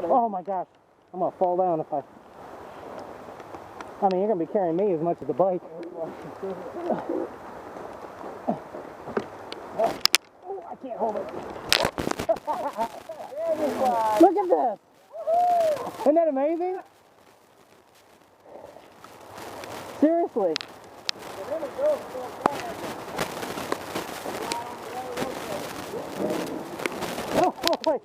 Oh my gosh, I'm gonna fall down if I mean, you're gonna be carrying me as much as the bike. Oh, I can't hold it. Look at this. Isn't that amazing? Seriously. Oh, wait.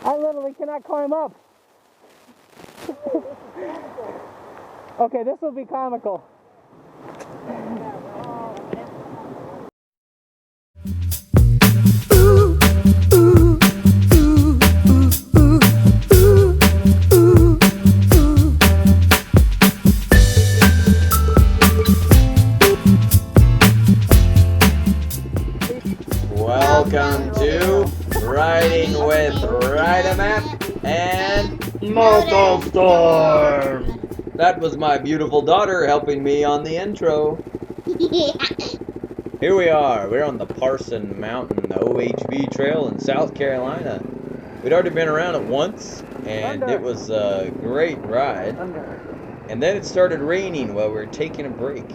I literally cannot climb up. Okay, this will be comical. Welcome to Riding with AMAP and Motostorm. That was my beautiful daughter helping me on the intro. Here we are. We're on the Parson Mountain OHV trail in South Carolina. We'd already been around it once, and it was a great ride. And then it started raining while we were taking a break.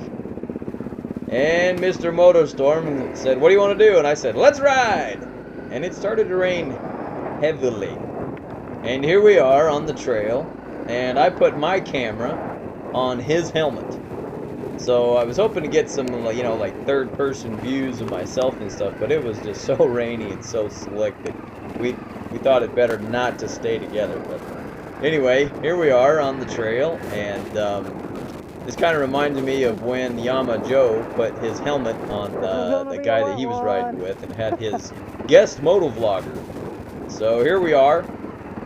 And Mr. Motostorm said, "What do you want to do?" And I said, "Let's ride!" And it started to rain heavily. And here we are on the trail, and I put my camera on his helmet. So I was hoping to get some, like third-person views of myself and stuff, but it was just so rainy and so slick that we thought it better not to stay together. But anyway, here we are on the trail, and this kind of reminded me of when Yama Joe put his helmet on the guy that he was riding with and had his guest motovlogger. So here we are,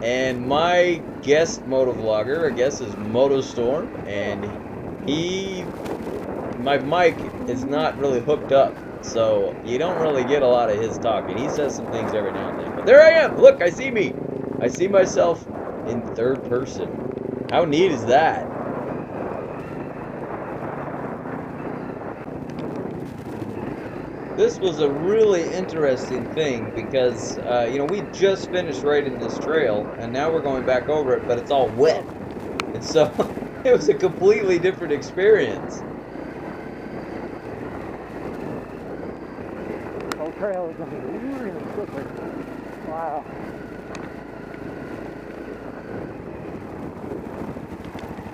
and my guest motovlogger, I guess, is Motostorm, and my mic is not really hooked up, so you don't really get a lot of his talking. He says some things every now and then, but there I am. Look, I see me. I see myself in third person. How neat is that? This was a really interesting thing because, we just finished riding this trail, and now we're going back over it, but it's all wet. And so, it was a completely different experience. The whole trail is going to be really slippery. Wow.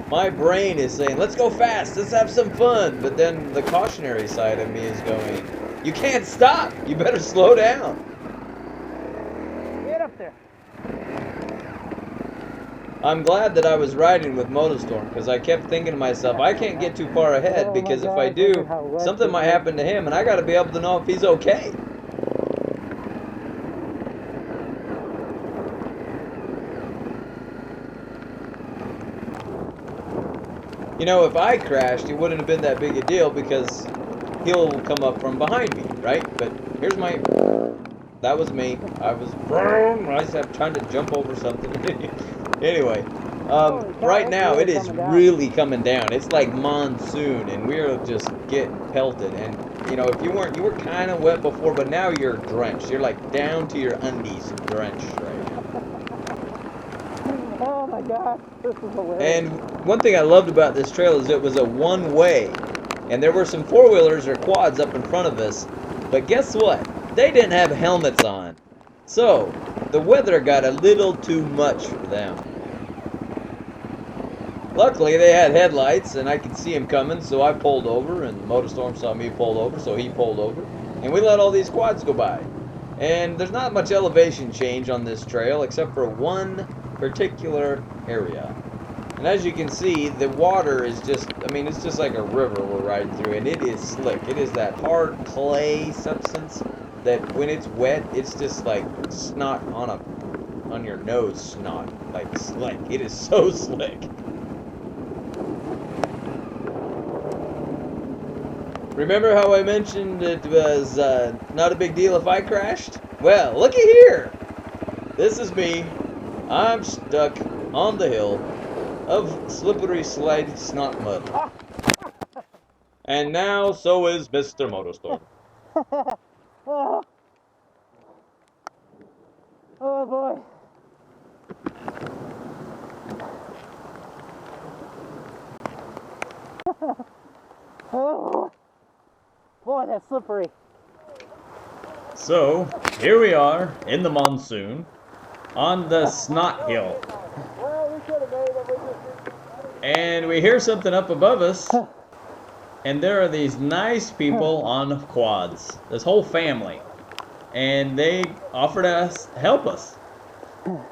My brain is saying, let's go fast, let's have some fun. But then the cautionary side of me is going, you can't stop, you better slow down. Get up there. I'm glad that I was riding with Motostorm, because I kept thinking to myself, I can't get too far ahead, because if I do, something might happen to him, and I got to be able to know if he's okay. You know, if I crashed, it wouldn't have been that big a deal because he'll come up from behind me, right? But here's that was me. I was trying to jump over something. Anyway, right now it is really coming down. It's like monsoon, and we're just getting pelted. And if you were kind of wet before, but now you're drenched. You're like down to your undies drenched right now. Oh my gosh, this is hilarious. And one thing I loved about this trail is it was a one-way, and there were some four-wheelers or quads up in front of us, but guess what? They didn't have helmets on. So, the weather got a little too much for them. Luckily, they had headlights, and I could see him coming, so I pulled over, and Motostorm saw me pull over, so he pulled over, and we let all these quads go by. And there's not much elevation change on this trail, except for one particular area. And as you can see, the water is just, it's just like a river we're riding through, and it is slick. It is that hard clay substance that when it's wet, it's just like snot on your nose snot, like slick. It is so slick. Remember how I mentioned it was not a big deal if I crashed? Well, looky here. This is me. I'm stuck on the hill, of slippery slide snot mud. And now so is Mr. Motostorm. Oh. Oh boy. Oh boy, that's slippery. So, here we are in the monsoon on the Snot Hill. And we hear something up above us. And there are these nice people on quads. This whole family. And they offered us help us.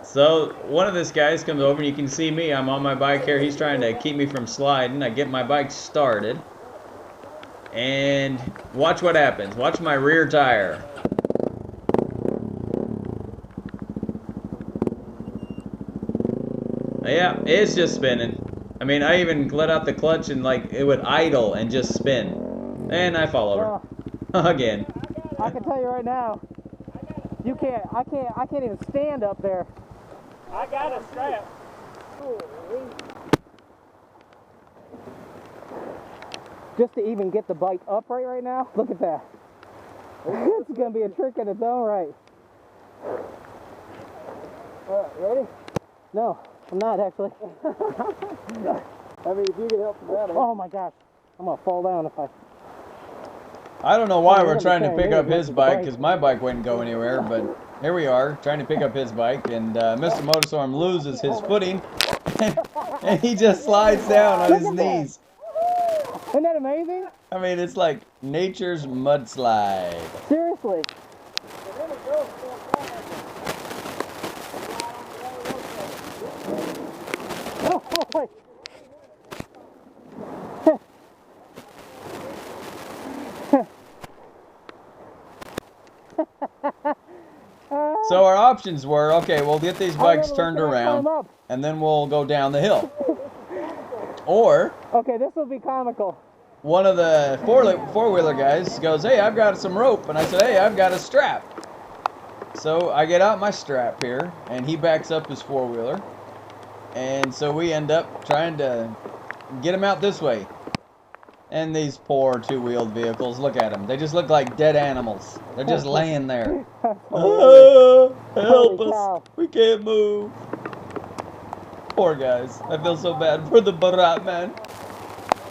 So one of these guys comes over and you can see me. I'm on my bike here. He's trying to keep me from sliding. I get my bike started. And watch what happens. Watch my rear tire. Yeah, it's just spinning. I mean, I even let out the clutch and like it would idle and just spin. And I fall over. Again. I can tell you right now, I can't even stand up there. I got a strap. Just to even get the bike upright right now, look at that. It's gonna be a trick in its own right. Ready? No, I'm not actually. I mean, if you can help me out. Oh my gosh, I'm gonna fall down if I don't know why we're trying to pick up his bike, because my bike wouldn't go anywhere, but here we are, trying to pick up his bike, and Mr. Motostorm loses his footing, and he just slides down on his knees. Isn't that amazing? I mean, it's like nature's mudslide. Seriously. Oh, wait. So our options were, okay, we'll get these bikes turned around, and then we'll go down the hill. Or, okay, this will be comical. One of the four-wheeler guys goes, hey, I've got some rope. And I said, hey, I've got a strap. So I get out my strap here, and he backs up his four-wheeler. And so we end up trying to get him out this way. And these poor two-wheeled vehicles, look at them. They just look like dead animals. They're just laying there. Help us. We can't move. Poor guys. I feel so bad for the Barat man.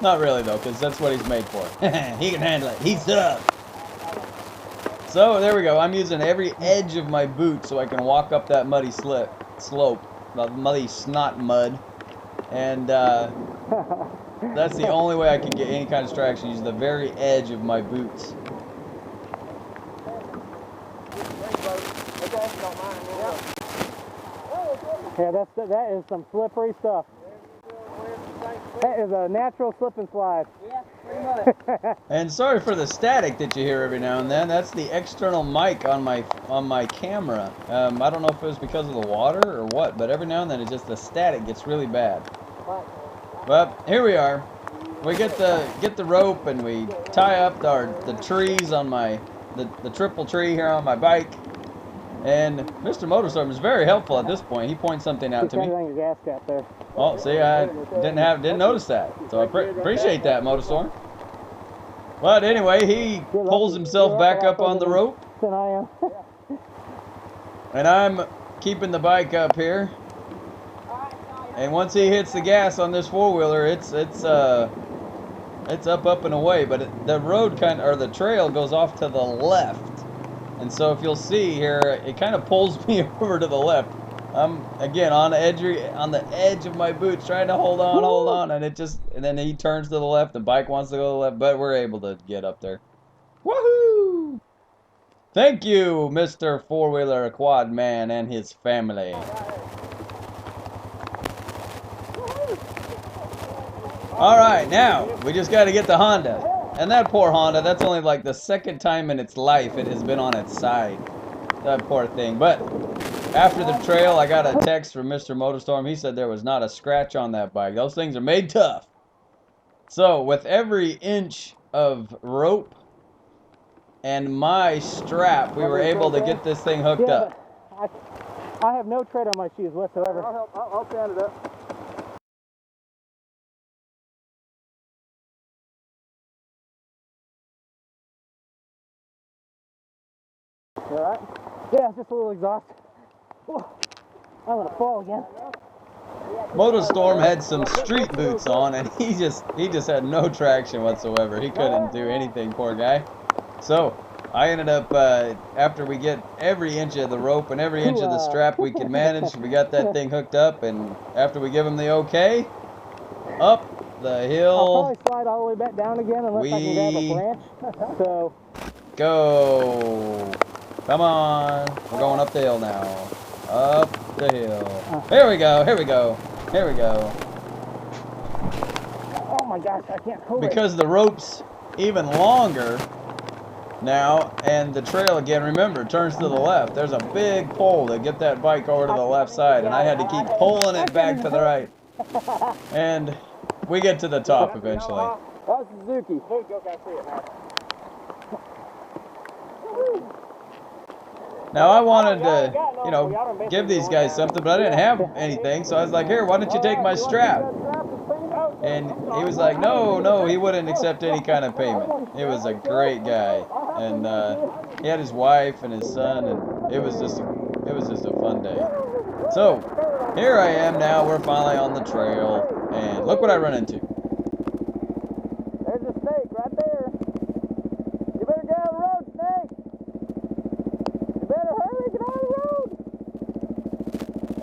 Not really, though, because that's what he's made for. He can handle it. He's tough. So, there we go. I'm using every edge of my boot so I can walk up that muddy slope. The muddy snot mud. And that's the only way I can get any kind of traction. Use the very edge of my boots. Yeah, that is some slippery stuff. That is a natural slip and slide. Yeah, pretty much. And sorry for the static that you hear every now and then. That's the external mic on my camera. I don't know if it was because of the water or what, but every now and then it just the static gets really bad. But here we are. We get the rope and we tie up the trees on the triple tree here on my bike. And Mr. Motostorm is very helpful at this point. He points something out to me. Your gas cap there. Oh, see, I didn't notice that. So I appreciate that, Motostorm. But anyway, he pulls himself back up on the rope. And I'm keeping the bike up here. And once he hits the gas on this four-wheeler, it's up and away. But the road the trail goes off to the left. And so if you'll see here, it kind of pulls me over to the left. I'm again on the edge of my boots, trying to hold on, and then he turns to the left. The bike wants to go to the left, but we're able to get up there. Woohoo! Thank you, Mr. Four-Wheeler Quad Man and his family. All right, now we just got to get the Honda. And that poor Honda, that's only like the second time in its life it has been on its side. That poor thing. But after the trail, I got a text from Mr. Motostorm. He said there was not a scratch on that bike. Those things are made tough. So with every inch of rope and my strap, we were able to get this thing hooked up. I have no tread on my shoes whatsoever. I'll stand it up. alright? Yeah, just a little exhausted. Oh, I'm gonna fall again. Motostorm had some street boots on, and he just had no traction whatsoever. He couldn't do anything, poor guy. So I ended up, after we get every inch of the rope and every inch of the strap we could manage, we got that thing hooked up, and after we give him the okay, up the hill. I'll probably slide all the way back down again unless I can grab a branch. So go. Come on. We're going up the hill now. Up the hill. Here we go. Here we go. Here we go. Oh my gosh, I can't hold it. Because the rope's even longer now, and the trail again, remember, turns to the left. There's a big pole to get that bike over to the left side, and I had to keep pulling it back to the right. And we get to the top eventually. That's Suzuki. Now I wanted to, you know, give these guys something, but I didn't have anything, so I was like, here, why don't you take my strap? And he was like, no, he wouldn't accept any kind of payment. He was a great guy, and he had his wife and his son, and it was just a fun day. So here I am now. We're finally on the trail, and look what I run into. There's a snake right there. You better get out of the road, snake. You better hurry, get out of the road.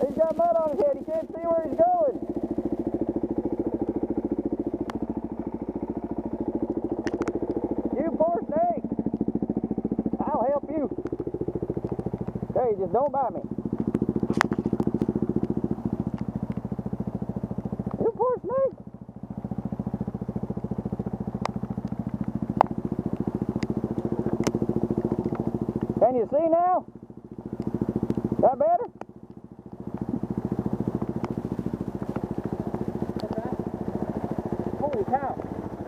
He's got mud on his head. He can't see where he's going. You poor snake. I'll help you. Okay, just don't bite me. You poor snake. Can you see now? Is that better? Holy cow.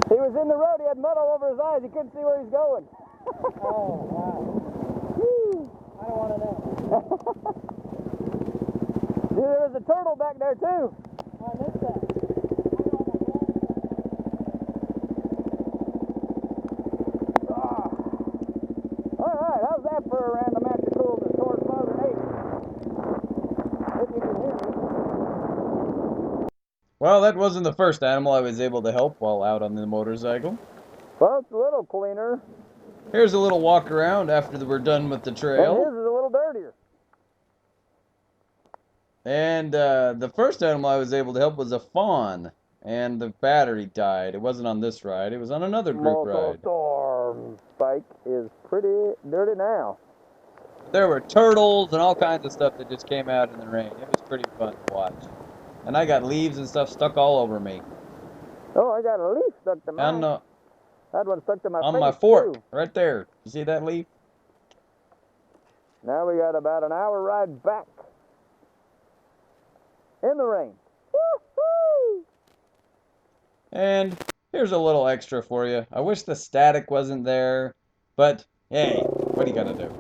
He was in the road. He had mud all over his eyes. He couldn't see where he's going. Oh, wow. Whew. I don't want to know. Dude, there was a turtle back there, too. I missed that. Alright, how's that for a random act of coolness towards Mother Nature? If you can hear me. Well, that wasn't the first animal I was able to help while out on the motorcycle. Well, it's a little cleaner. Here's a little walk around after we're done with the And trail. his is a little dirtier. And the first animal I was able to help was a fawn, and the battery died. It wasn't on this ride. It was on another group ride. Motostorm bike is pretty dirty now. There were turtles and all kinds of stuff that just came out in the rain. It was pretty fun to watch. And I got leaves and stuff stuck all over me. Oh, I got a leaf stuck to mine. On That one stuck to my face, my fork, too. right there. You see that leaf? Now we got about an hour ride back. In the rain. Woo-hoo! And here's a little extra for you. I wish the static wasn't there, but hey, what are you gonna do?